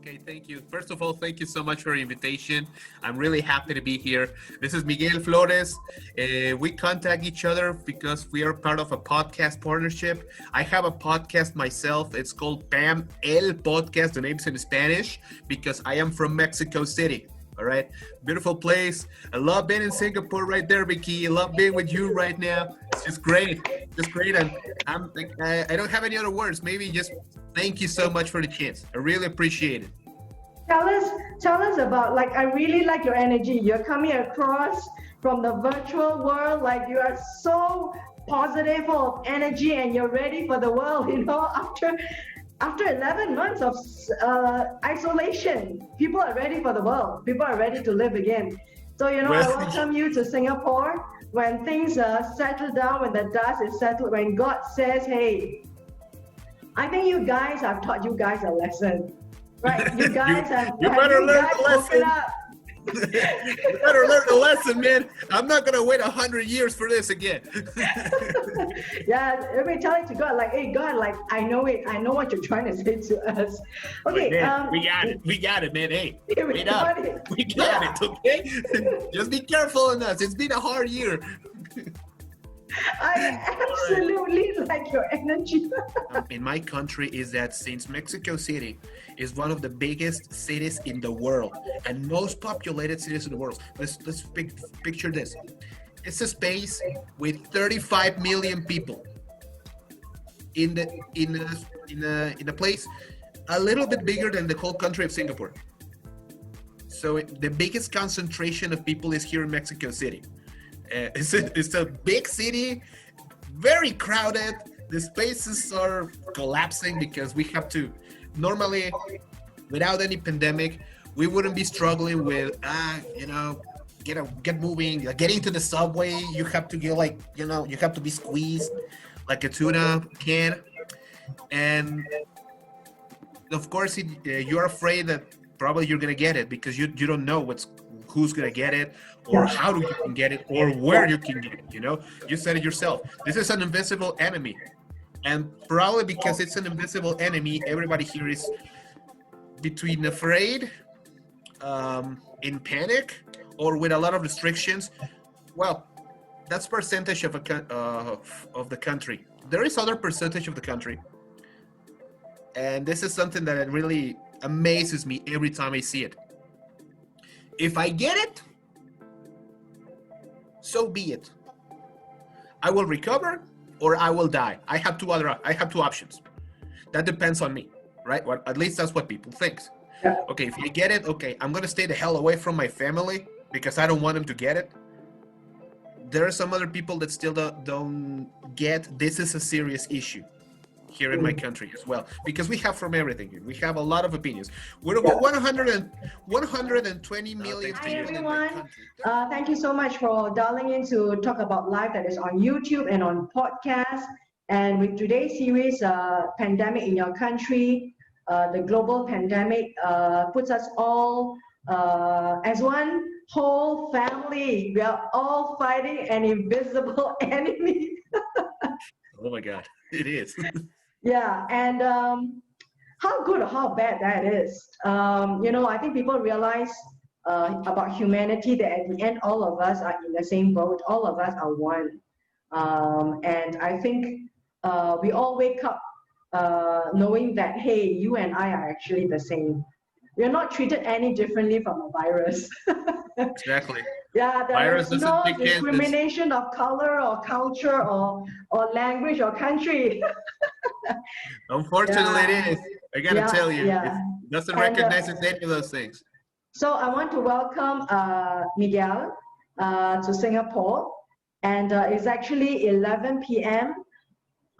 Okay, thank you. First of all, thank you so much for your invitation. I'm really happy to be here. This is Miguel Flores. We contact each other because we are part of a podcast partnership. I have a podcast myself. It's called PAM El Podcast. The name's in Spanish because I am from Mexico City. All right, beautiful place. I love being in Singapore right there, Vicky. I love being with you right now. It's just great. And I don't have any other words. Maybe just thank you so much for the chance. I really appreciate it. Tell us about, like, I really like your energy. You're coming across from the virtual world like you are so positive, full of energy, and you're ready for the world. After 11 months of isolation, people are ready for the world. People are ready to live again. So, I welcome you to Singapore. When things settle down, when the dust is settled, when God says, hey, I think you guys have taught you guys a lesson, right? You guys you better learn the lesson. You better learn the lesson, man. I'm not gonna wait 100 years for this again. Yeah, let me tell it to God, like, hey, God, like, I know it. I know what you're trying to say to us. Okay, man, we got it, man. Hey, we got it. Okay, just be careful on us. It's been a hard year. I absolutely like your energy. In my country is that since Mexico City is one of the biggest cities in the world and most populated cities in the world. Let's picture this. It's a space with 35 million people in a place a little bit bigger than the whole country of Singapore. So the biggest concentration of people is here in Mexico City. It's a big city, very crowded. The spaces are collapsing because we have to, normally, without any pandemic, we wouldn't be struggling with, get moving, getting to the subway. You have to get you have to be squeezed like a tuna can. And of course, you're afraid that probably you're going to get it because you don't know who's going to get it, or how you can get it, or where you can get it. You said it yourself. This is an invisible enemy, and probably because it's an invisible enemy, everybody here is between afraid, in panic, or with a lot of restrictions. Well, that's percentage of the country. There is other percentage of the country, and this is something that really amazes me every time I see it. If I get it, so be it. I will recover or I will die. I have two options. That depends on me, right? Well, at least that's what people think. Yeah. Okay, if I get it, okay, I'm gonna stay the hell away from my family because I don't want them to get it. There are some other people that still don't get this is a serious issue here in my country as well, because we have from everything here. We have a lot of opinions. We're about 120 million Hi, people in my everyone. country. Thank you so much for dialing in to talk about life that is on YouTube and on podcast. And with today's series, Pandemic in Your Country, the global pandemic puts us all as one whole family. We are all fighting an invisible enemy. Oh my God, it is. Yeah, and how good or how bad that is. I think people realize about humanity that at the end, all of us are in the same boat. All of us are one. And I think we all wake up knowing that, hey, you and I are actually the same. We're not treated any differently from a virus. Exactly. Yeah, there Virus is doesn't no take chances. discrimination of color or culture or language or country. Unfortunately, it is. I gotta tell you, Yeah. it doesn't And, recognize any of those things. So I want to welcome Miguel to Singapore, and it's actually 11 p.m.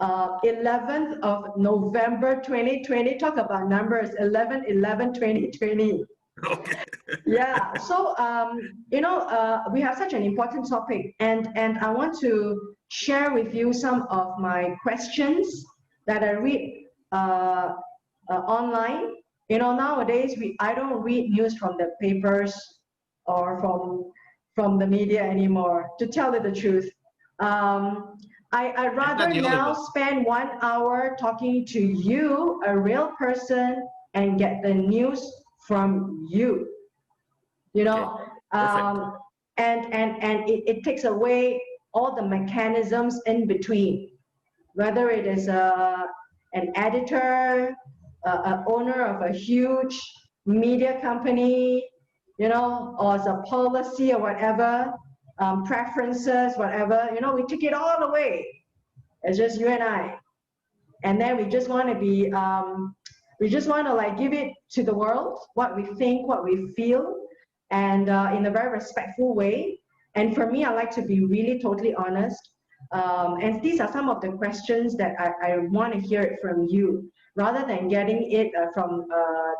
11th of November 2020. Talk about numbers, 11/11/2020. Okay. Yeah, so we have such an important topic, and I want to share with you some of my questions that I read online. Nowadays I don't read news from the papers or from the media anymore, to tell you the truth. I'd rather now spend 1 hour talking to you, a real person, and get the news from you. You Okay. know, Perfect. and it takes away all the mechanisms in between, whether it is an editor, an owner of a huge media company, you know, or as a policy or whatever, preferences, whatever, you know, we take it all away. It's just you and I. And then we just want to be, we just want to like give it to the world, what we think, what we feel, and in a very respectful way. And for me, I like to be really totally honest. And these are some of the questions that I want to hear it from you, rather than getting it from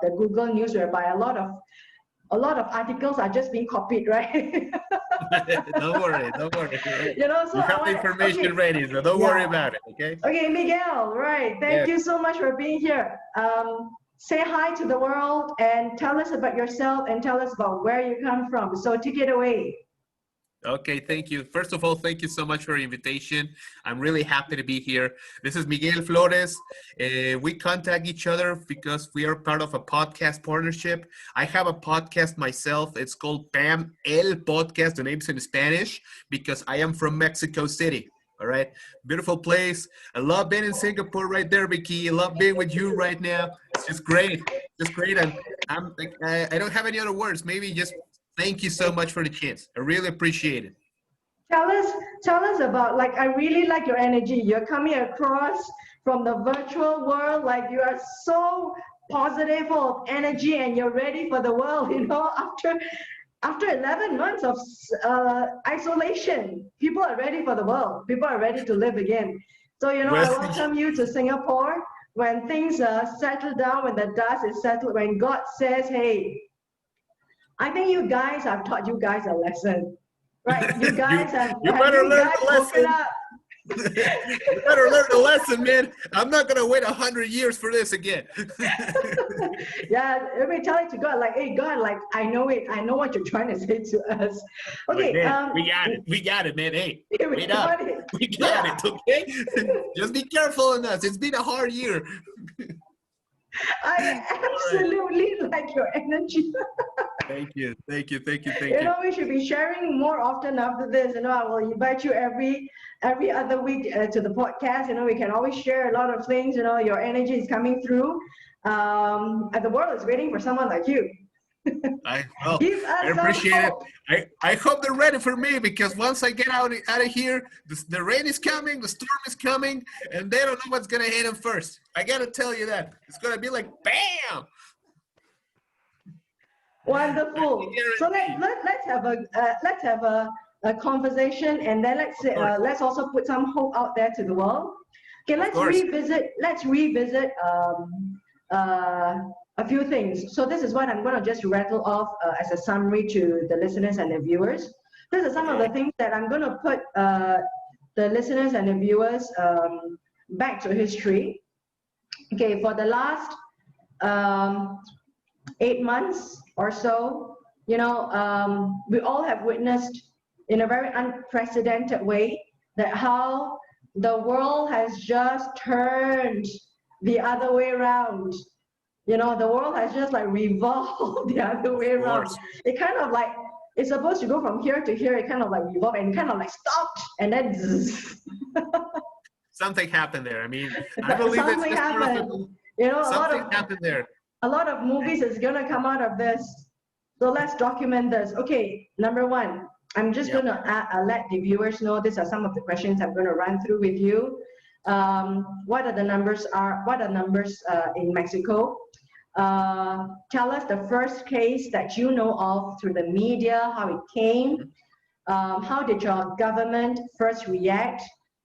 the Google News, whereby a lot of articles are just being copied, right? Don't worry, don't worry. You know, so You I have the want, information okay, ready, so don't worry yeah. about it, okay? Okay, Miguel, right. Thank Yes. you so much for being here. Say hi to the world and tell us about yourself and tell us about where you come from. So take it away. Okay, thank you. First of all, thank you so much for your invitation. I'm really happy to be here. This is Miguel Flores. We contact each other because we are part of a podcast partnership. I have a podcast myself. It's called PAM El Podcast. The name's in Spanish because I am from Mexico City. All right, beautiful place. I love being in Singapore right there, Vicky. I love being with you right now. It's just great, and I'm like, I don't have any other words. Maybe just thank you so much for the chance. I really appreciate it. Tell us about, like, I really like your energy. You're coming across from the virtual world like you are so positive, full of energy, and you're ready for the world. You know, after 11 months of isolation, people are ready for the world. People are ready to live again. So, you know, I Well, welcome you to Singapore. When things settle down, when the dust is settled, when God says, hey, I think you guys, I've taught you guys a lesson, right? You guys have better you learn guys the woken lesson. up? You better learn the lesson, man. I'm not gonna wait 100 years for this again. Yeah, let me tell it to God, like, hey, God, like, I know it. I know what you're trying to say to us. Like, Okay, man, we got it, man. Hey, we wait up. got it. We got Yeah. it, okay? Just be careful on us. It's been a hard year. I absolutely like your energy. Thank you. You know, we should be sharing more often after this. You know, I will invite you every other week to the podcast. You know, we can always share a lot of things. You know, your energy is coming through, and the world is waiting for someone like you. I Give us some appreciate hope. it. I hope they're ready for me because once I get out of here, the rain is coming, the storm is coming, and they don't know what's gonna hit them first. I gotta tell you that it's gonna be like bam. Wonderful. So let's have a conversation, and then let's also put some hope out there to the world. Okay, Of course. let's revisit a few things. So this is what I'm going to just rattle off as a summary to the listeners and the viewers. These are some of the things that I'm going to put the listeners and the viewers back to history. Okay, for the last 8 months or so, you know, we all have witnessed in a very unprecedented way that how the world has just turned the other way around. You know, the world has just like revolved the other way around. It kind of like, it's supposed to go from here to here, it kind of like revolved and kind of like stopped and then something happened there. I mean, I believe it's something just happened. You know, something happened there. A lot of movies is gonna come out of this. So let's document this. Okay, number one, I'm just gonna let the viewers know these are some of the questions I'm gonna run through with you. What are the numbers in Mexico? Tell us the first case that you know of through the media, how it came. How did your government first react?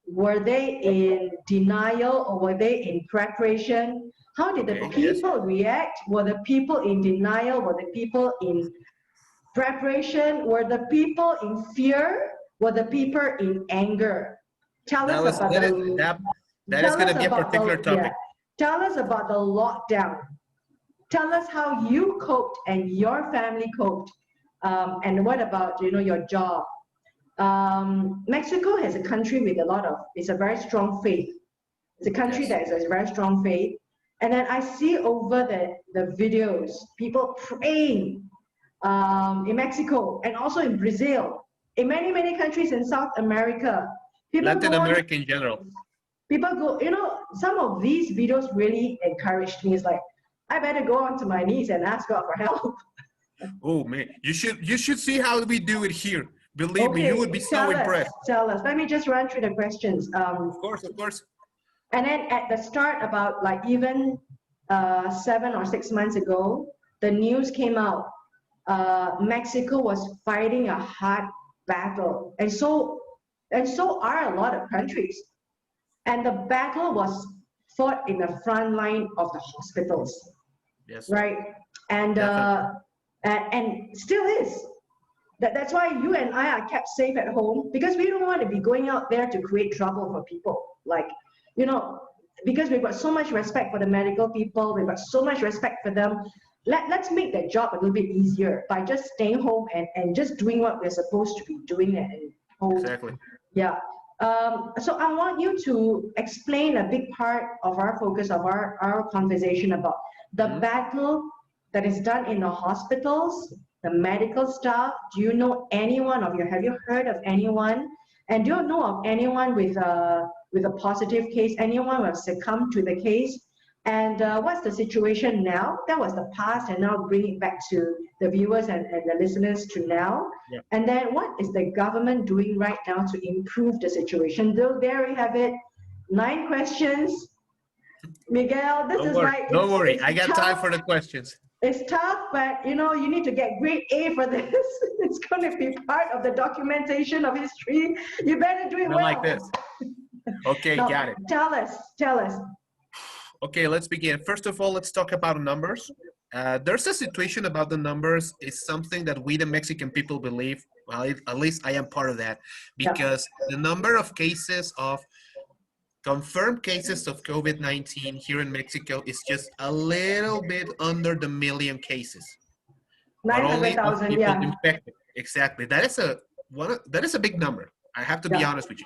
Were they in denial or were they in preparation? How did the people react? Were the people in denial? Were the people in preparation? Were the people in fear? Were the people in anger? Tell us about that is going to be a particular topic. Tell us about the lockdown. Tell us how you coped and your family coped. And what about, you know, your job? Mexico has a country with it's a very strong faith. It's a country that has a very strong faith. And then I see over the videos, people praying in Mexico and also in Brazil, in many, many countries in South America. People Latin go on, America in general. people go, some of these videos really encouraged me. It's like, I better go onto my knees and ask God for help. Oh man, you should see how we do it here. Believe me, you Okay, would be so impressed. tell us. Let me just run through the questions. Of course. And then at the start, about like even 7 or 6 months ago, the news came out. Mexico was fighting a hard battle, and so are a lot of countries. And the battle was fought in the front line of the hospitals, Yes, right? And definitely. and still is. That's why you and I are kept safe at home, because we don't want to be going out there to create trouble for people. Like, you know, because we've got so much respect for the medical people, we've got so much respect for them. Let's make their job a little bit easier by just staying home and just doing what we're supposed to be doing at home. Exactly. Yeah. So I want you to explain a big part of our focus of our conversation about the Mhm. battle that is done in the hospitals, the medical staff. Do you know anyone of you? Have you heard of anyone? And do you know of anyone with a positive case? Anyone who has succumbed to the case? And what's the situation now? That was the past, and now bring it back to the viewers and the listeners to now. Yeah. And then what is the government doing right now to improve the situation? So there we have it. 9 questions. Miguel, this Don't is worry. like, Don't worry. I it's got time tough. for the questions. It's tough, but you need to get grade A for this. It's going to be part of the documentation of history. You better do it Not like well. this. Okay, Now, got it. tell us. Okay, let's begin. First of all, let's talk about numbers. There's a situation about the numbers. It's something that we, the Mexican people, believe. Well, at least I am part of that, Yeah. because the number of cases of confirmed cases of COVID-19 here in Mexico is just a little bit under the million cases, but only of 900,000, people yeah. infected. Exactly. That is a big number. I have to be Yeah. honest with you.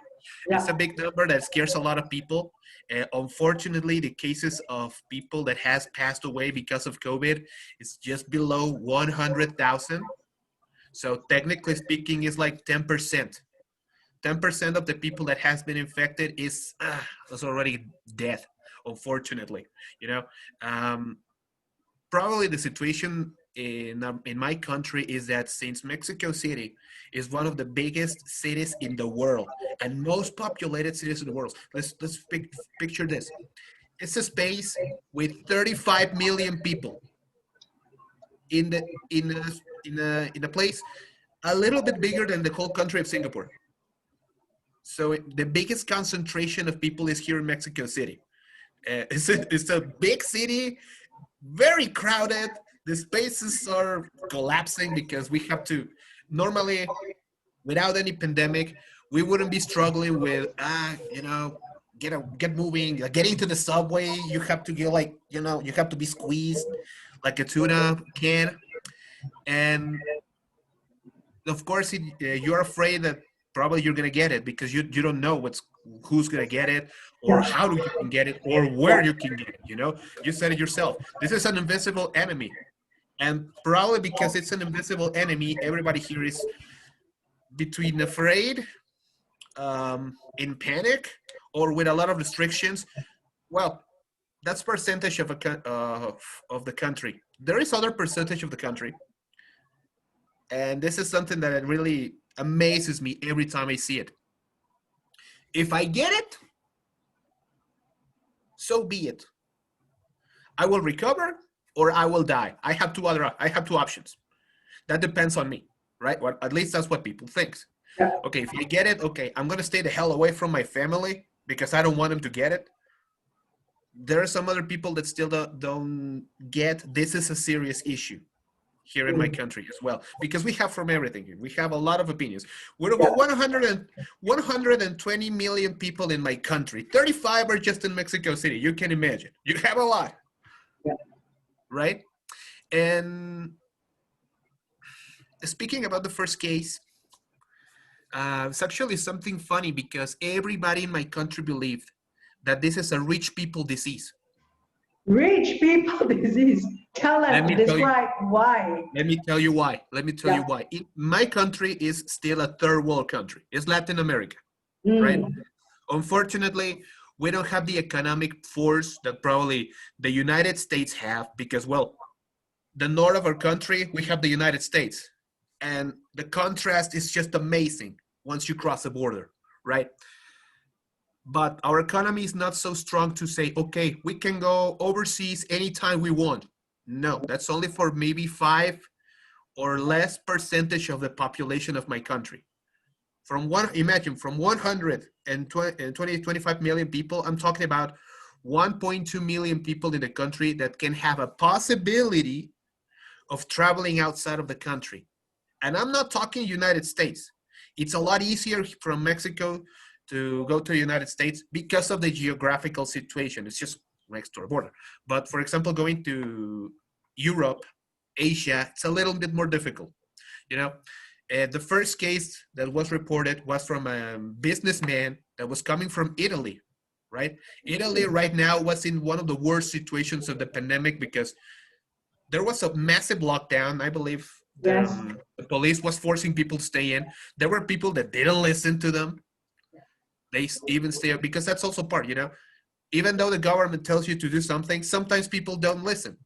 Yeah. It's a big number that scares a lot of people. Unfortunately, the cases of people that has passed away because of COVID is just below 100,000. So technically speaking, it's like 10%. 10% of the people that has been infected is already dead, unfortunately. You know, probably the situation in my country is that since Mexico City is one of the biggest cities in the world and most populated cities in the world, let's picture this. It's a space with 35 million people in a place a little bit bigger than the whole country of Singapore. So the biggest concentration of people is here in Mexico City. It's a big city, very crowded. The spaces are collapsing because we have to, normally, without any pandemic, we wouldn't be struggling with, get moving, getting to the subway. You have to get you have to be squeezed like a tuna can. And of course, you're afraid that probably you're gonna get it because you don't know who's gonna get it or Yeah. how you can get it or where you can get it. You said it yourself. This is an invisible enemy, and probably because it's an invisible enemy, everybody here is between afraid, in panic, or with a lot of restrictions. Well, that's percentage of the country. There is other percentage of the country, and this is something that really amazes me every time I see it. If I get it, so be it. I will recover or I will die. I have two options. That depends on me, right? Well, at least that's what people think. Yeah. Okay, if I get it, okay, I'm gonna stay the hell away from my family because I don't want them to get it. There are some other people that still don't get this is a serious issue here in my country as well, because we have from everything here. We have a lot of opinions. We're about 120 million people in my country. 35 are just in Mexico City. You can imagine. You have a lot, Yeah. right? And speaking about the first case, it's actually something funny because everybody in my country believed that this is a rich people disease. Rich people disease. Tell Let us, me tell you. describe why. Let me tell you why. Let me tell Yeah. you why. My country is still a third world country. It's Latin America, right? Mm. Unfortunately, we don't have the economic force that probably the United States have because, well, the north of our country, we have the United States. And the contrast is just amazing once you cross the border, right? But our economy is not so strong to say, okay, we can go overseas anytime we want. No, that's only for maybe 5 or less percentage of the population of my country. Imagine from 25 million people, I'm talking about 1.2 million people in the country that can have a possibility of traveling outside of the country. And I'm not talking United States. It's a lot easier from Mexico to go to the United States because of the geographical situation. It's just next to our border. But for example, going to Europe, Asia, it's a little bit more difficult. You know, the first case that was reported was from a businessman that was coming from Italy, right? Italy right now was in one of the worst situations of the pandemic because there was a massive lockdown. I believe Yes. the police was forcing people to stay in. There were people that didn't listen to them. They even stay up because that's also part, even though the government tells you to do something, sometimes people don't listen,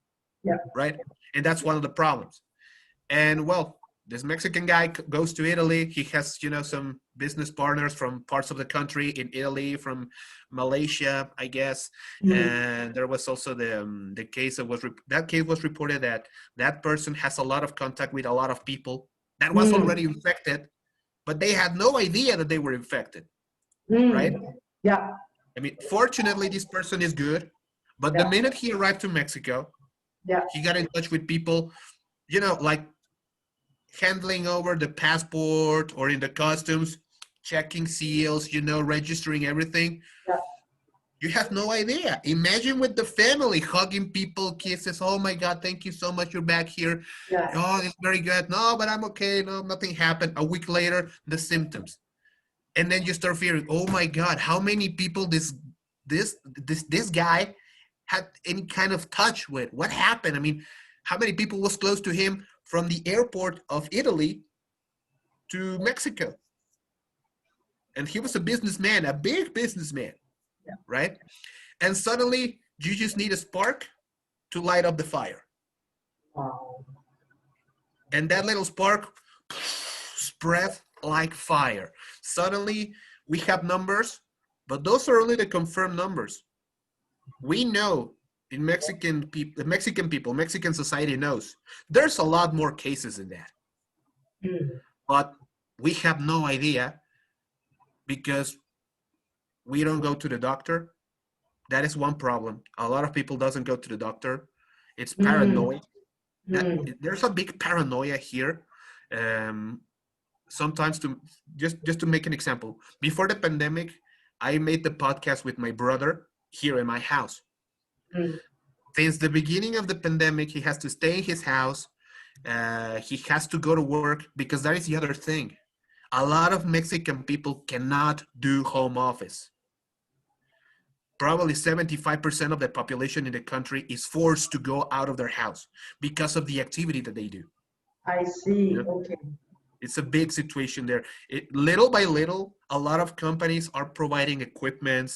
Yeah. right? And that's one of the problems. And well, this Mexican guy goes to Italy. He has, some business partners from parts of the country in Italy, from Malaysia, I guess. Mm. And there was also the case that case was reported that that person has a lot of contact with a lot of people that was Mm. already infected, but they had no idea that they were infected, right? Mm. Yeah. I mean, fortunately, this person is good, but the Yeah. minute he arrived to Mexico, Yeah. he got in touch with people, like handling over the passport or in the customs, checking seals, registering everything. Yeah. You have no idea. Imagine with the family hugging people, kisses. Oh my God, thank you so much. You're back here. Yeah. Oh, it's very good. No, but I'm okay. No, nothing happened. A week later, the symptoms. And then you start fearing, oh my God, how many people this guy had any kind of touch with? What happened? I mean, how many people was close to him from the airport of Italy to Mexico? And he was a businessman, a big businessman, Yeah. right? And suddenly you just need a spark to light up the fire. Wow. And that little spark spread like fire. Suddenly we have numbers, but those are only the confirmed numbers. We know Mexican society knows there's a lot more cases in that, Mm. but we have no idea because we don't go to the doctor. That is one problem. A lot of people doesn't go to the doctor. It's Mm. paranoid. That Mm. there's a big paranoia here. Um, Sometimes just to make an example, before the pandemic, I made the podcast with my brother here in my house. Mm. Since the beginning of the pandemic, he has to stay in his house. He has to go to work because that is the other thing. A lot of Mexican people cannot do home office. Probably 75% of the population in the country is forced to go out of their house because of the activity that they do. I You see. know, Okay. it's a big situation there. Little by little, a lot of companies are providing equipments,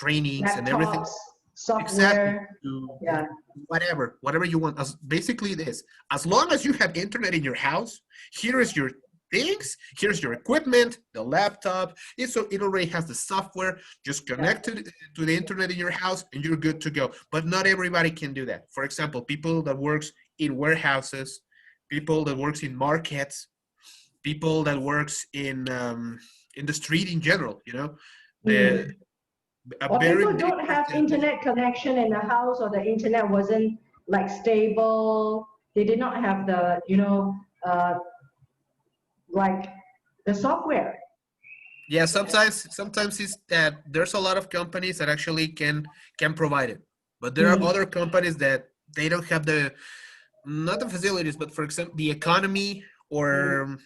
trainings, and everything. Laptops, Exactly. software. To Yeah. whatever you want. As basically this, as long as you have internet in your house, here is your things, here's your equipment, the laptop. It already has the software. Just Yeah. connect to the internet in your house and you're good to go. But not everybody can do that. For example, people that works in warehouses, people that works in markets, people that works in the street in general, the Mm. a Or very people big don't have percentage. internet connection in the house, or the internet wasn't like stable. They did not have the, like the software. Yeah, sometimes it's that there's a lot of companies that actually can provide it, but there are Mm. other companies that they don't have the not the facilities, but for example, the economy Mm. or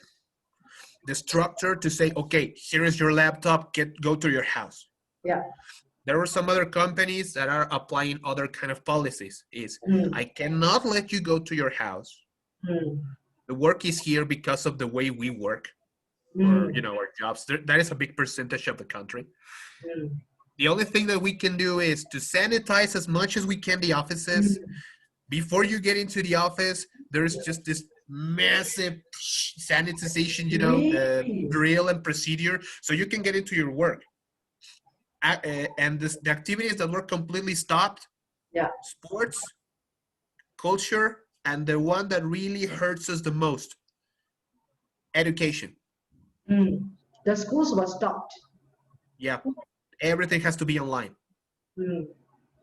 the structure to say, okay, here is your laptop, go to your house. Yeah. There are some other companies that are applying other kind of policies. Is Mm, I cannot let you go to your house. mm, The work is here because of the way we work, or mm, our jobs. That is a big percentage of the country. mm, The only thing that we can do is to sanitize as much as we can the offices. mm. Before you get into the office, there's just this massive sanitization, Really? drill and procedure, so you can get into your work. And the activities that were completely stopped: Yeah. sports, culture, and the one that really hurts us the most: education. Mm. The schools were stopped. Yeah, everything has to be online. Mm,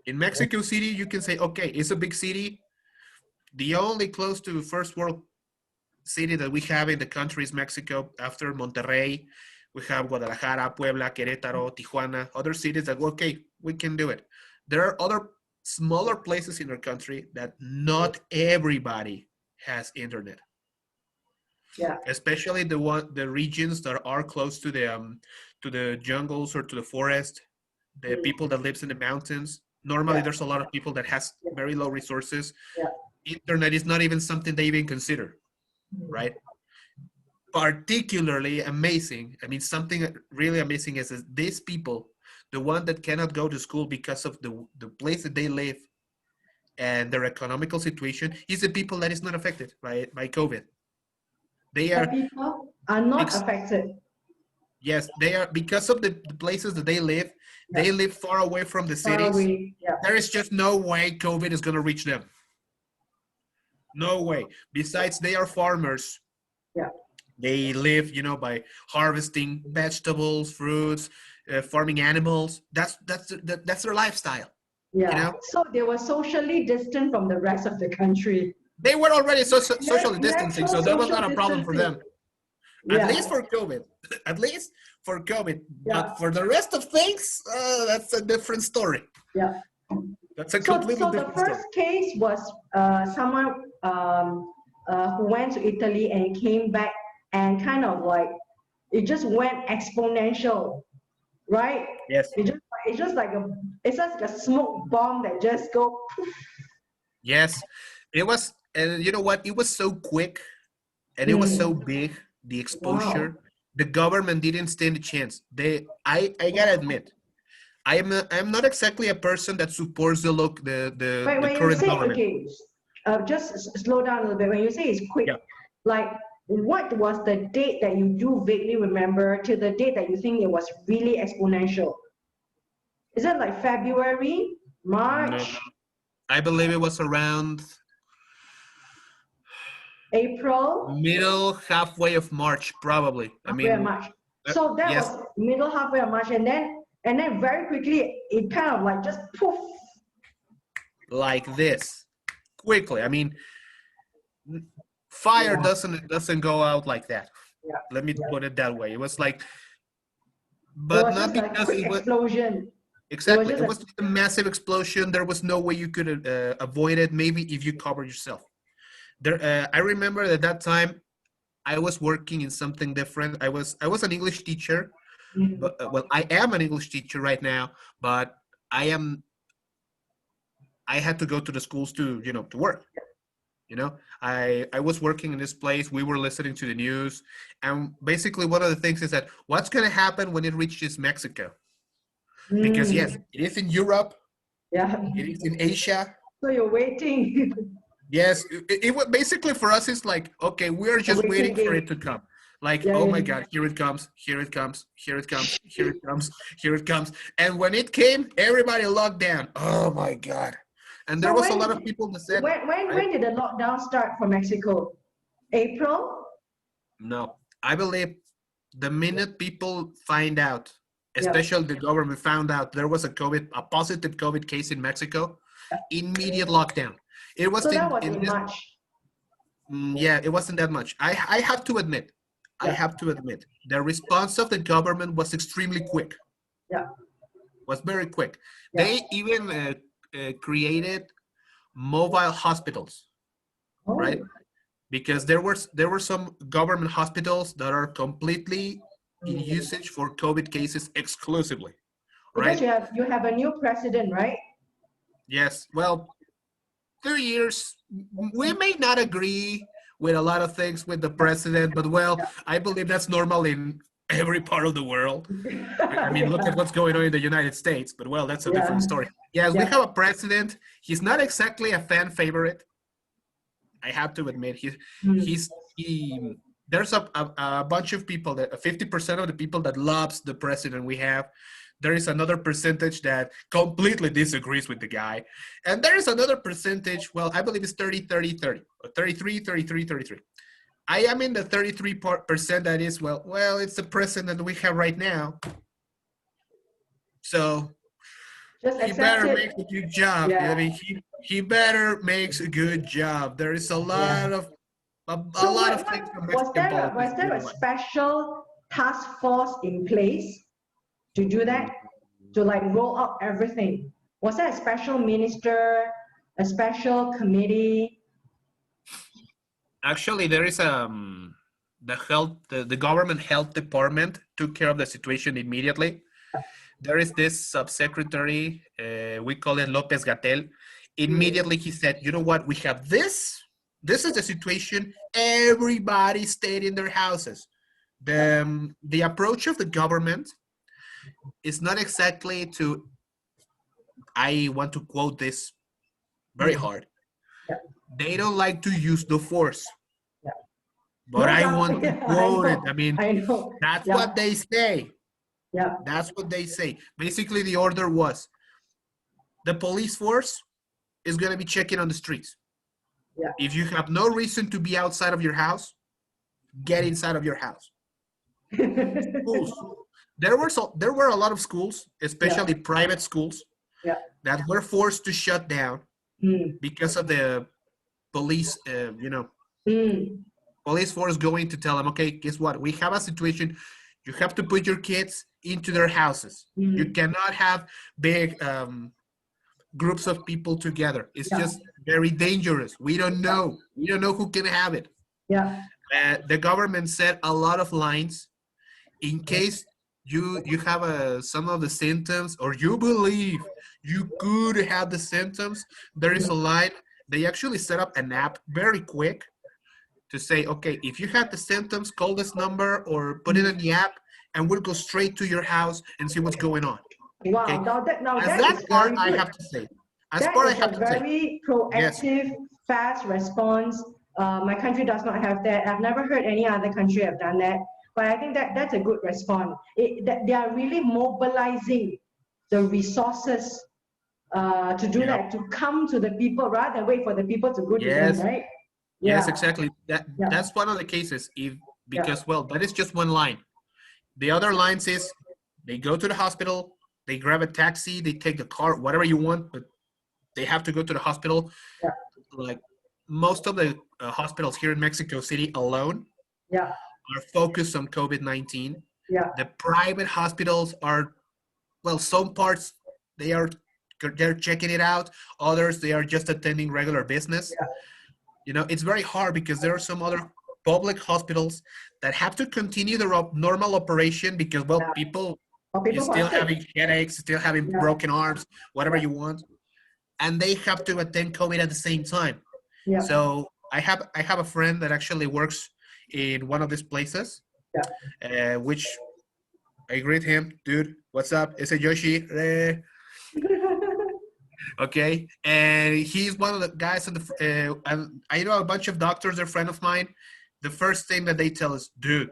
In Mexico City, you can say, okay, it's a big city. The only close to first world city that we have in the country is Mexico. After Monterrey, we have Guadalajara, Puebla, Querétaro, Tijuana, other cities that, okay, we can do it. There are other smaller places in our country that not everybody has internet, yeah. especially the regions that are close to the jungles or to the forest, the Mm, people that lives in the mountains. Normally, yeah. there's a lot of people that has Yeah. very low resources. Yeah. Internet is not even something they even consider, Mm. right? Particularly amazing, I mean, something really amazing is these people, the one that cannot go to school because of the place that they live and their economical situation, is the people that is not affected by COVID. They The are people are not ex- affected. yes, they are, because of the places that Yeah. they live far away from the Far cities. away. Yeah. There is just no way COVID is going to reach them. No way. Besides, they are farmers. Yeah. They live, by harvesting vegetables, fruits, farming animals. That's their lifestyle. You Yeah. know, So they were socially distant from the rest of the country. they were already socially distancing, Natural so that was social not a problem for distancing. them. At Yeah. least for COVID. At least for COVID. Yeah. But for the rest of things, that's a different story. Yeah. That's a So, completely so the different first story. case was someone who went to Italy and came back and kind of like it just went exponential, right? Yes. It's just like a smoke bomb that just go. Yes. It was, and you know what? It was so quick and it was so Mm, big, the wow. exposure. The government didn't stand a chance. I gotta admit, I'm not exactly a person that supports Wait, the when you current say government. okay, just slow down a little bit. When you say it's quick, Yeah. like what was the date that you do vaguely remember to the date that you think it was really exponential? Is it like February, No, March, I believe it was around April? middle halfway of March, probably. I Halfway of mean, March. So that yes, was middle halfway of March, and then very quickly it kind of like just poof. like this, quickly. I mean, fire Yeah, doesn't go out like that. yeah, Let me yeah. put it that way. It was like, It but was not just a because quick it was explosion. It was exactly. just It a was just a massive explosion. There was no way you could avoid it. Maybe if you cover yourself. I remember at that time I was working in something different. I was an English teacher, mm, but well, I am an English teacher right now, but I am I had to go to the schools to work. I was working in this place. We were listening to the news, and basically one of the things is that what's going to happen when it reaches Mexico? Because yes, mm, it is in Europe, yeah. it is in Asia. So you're waiting, Yes, basically for us it's like, okay, we are a just waiting waiting for game. it to come. Like, Yeah, oh my yeah. God, here it comes, here it comes, here it comes, here it comes, here it comes. And when it came, everybody locked down. Oh my God. And there So was a lot of people that said, I when did the lockdown start for Mexico? April? no, I believe the minute people find out, Yeah. especially the government found out there was a positive COVID case in Mexico, immediate lockdown. It was So that was in in this, March. yeah, it wasn't that much. I have to admit, Yeah, the response of the government was extremely quick, yeah, was very quick. yeah. They even created mobile hospitals, right? Oh. Because there were some government hospitals that are completely in Mm, usage for COVID cases exclusively, Because right? you have a new president, right? Yes. Well, 2 years, we may not agree with a lot of things with the president, but well, I believe that's normal in every part of the world. I mean, look Yeah, at what's going on in the United States, but well, that's a different yeah, story. Yes, we yeah. have a president. He's not exactly a fan favorite. I have to admit, Mm. he. There's a bunch of people that 50% of the people that loves the president we have. There is another percentage that completely disagrees with the guy. And there is another percentage, well, I believe it's 30, 30, 30, or 33, 33, 33. I am in the 33% that is, well, it's the president we have right now. So Just he accept better it. make a good job. I Yeah, mean, he better makes a good job. There is a yeah. lot of a So lot of what things from was Mexican there politics was we there a don't like. special task force in place to do that? To like roll out everything? Was there a special minister, a special committee? Actually, there is the government health department took care of the situation immediately. There is this subsecretary, we call it Lopez Gatel. Immediately he said, you know what, we have this. This is the situation. Everybody stayed in their houses. The approach of the government is not exactly to, I want to quote this very Mm. hard. Yeah, They don't like to use the force, yeah. but No I doubt. want to Yeah, I quote it. know. I mean, I know. that's Yeah, what they say. yeah, That's what they say. Basically, the order was the police force is going to be checking on the streets. yeah. If you have no reason to be outside of your house, get inside of your house. Schools. There were a lot of schools, Yeah, especially private schools, yeah. that were forced to shut down Mm, because of the police. mm, Police force going to tell them, okay, guess what? We have a situation. You have to put your kids into their houses. You mm. cannot have big groups of people together. It's Yeah, just very dangerous. We don't yeah, know. We don't know who can have it. yeah. The government set a lot of lines in case you have some of the symptoms or you believe you could have the symptoms. There is a line. They actually set up an app very quick to say, okay, if you have the symptoms, call this number or put it in the app, and we'll go straight to your house and see what's going on. Okay. Wow, now As that that is part, very I good. have to say. As That part, I is a have to say. very Yes. proactive, fast response. My country does not have that. I've never heard any other country have done that. But I think that's a good response. That they are really mobilizing the resources to do Yep. that, to come to the people rather than wait for the people to go to them, Yes. right? Yes, Yeah, exactly. yeah, That's one of the cases. If yeah, because well, that is just one line. The other lines is they go to the hospital, they grab a taxi, they take the car, whatever you want, but they have to go to the hospital. yeah, Like most of the hospitals here in Mexico City alone yeah, are focused on COVID-19. yeah, The private hospitals are, well, some parts they are they're checking it out. Others they are just attending regular business. yeah, It's very hard because there are some other public hospitals that have to continue their normal operation because, well, yeah. people Or is people who are still sick. having headaches, still having Yeah, broken arms, whatever yeah, you want, and they have to attend COVID at the same time. yeah, So I have a friend that actually works in one of these places, yeah. which I greet him, dude. What's up? Ese Yoshi. Okay, and he's one of the guys in and I know a bunch of doctors, they're friend of mine. The first thing that they tell us, dude,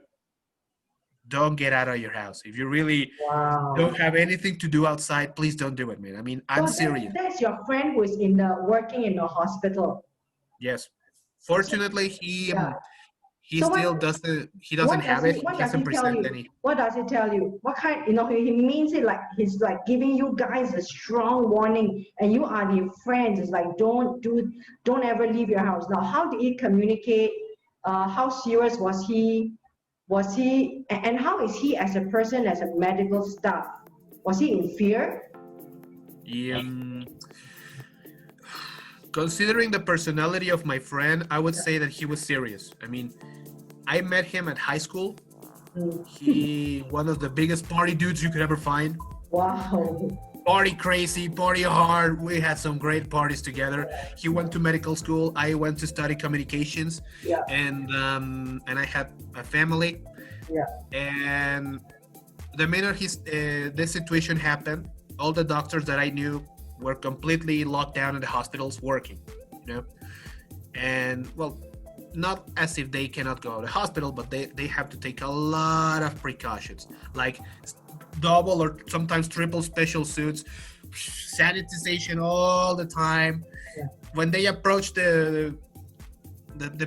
don't get out of your house. If you really Wow. don't have anything to do outside, please don't do it, man. I mean, I'm So serious. that's your friend who is in the working in the hospital. Yes. So, Fortunately, he yeah. he So still doesn't have it. He what does he hasn't tell presented you? any. What does he tell you? What kind, he means it like he's like giving you guys a strong warning and you are the friends. It's like don't ever leave your house. Now, how did he communicate? How serious was he? And how is he as a person, as a medical staff? Was he in fear? Um, Considering the personality of my friend, I would say that he was serious. I mean, I met him at high school. Mm. He one of the biggest party dudes you could ever find. Wow. Party crazy, party hard. We had some great parties together. He went to medical school. I went to study communications, Yeah. and I had a family. Yeah. And the minute this situation happened, all the doctors that I knew were completely locked down in the hospitals working, you know. And well, not as if they cannot go to the hospital, but they have to take a lot of precautions, like double or sometimes triple special suits, sanitization all the time. Yeah. When they approach the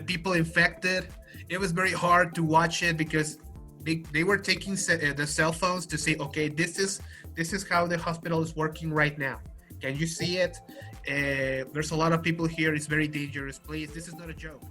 people infected, it was very hard to watch it because they were taking the cell phones to say, okay, this is how the hospital is working right now. Can you see it? There's a lot of people here. It's very dangerous. Please, this is not a joke.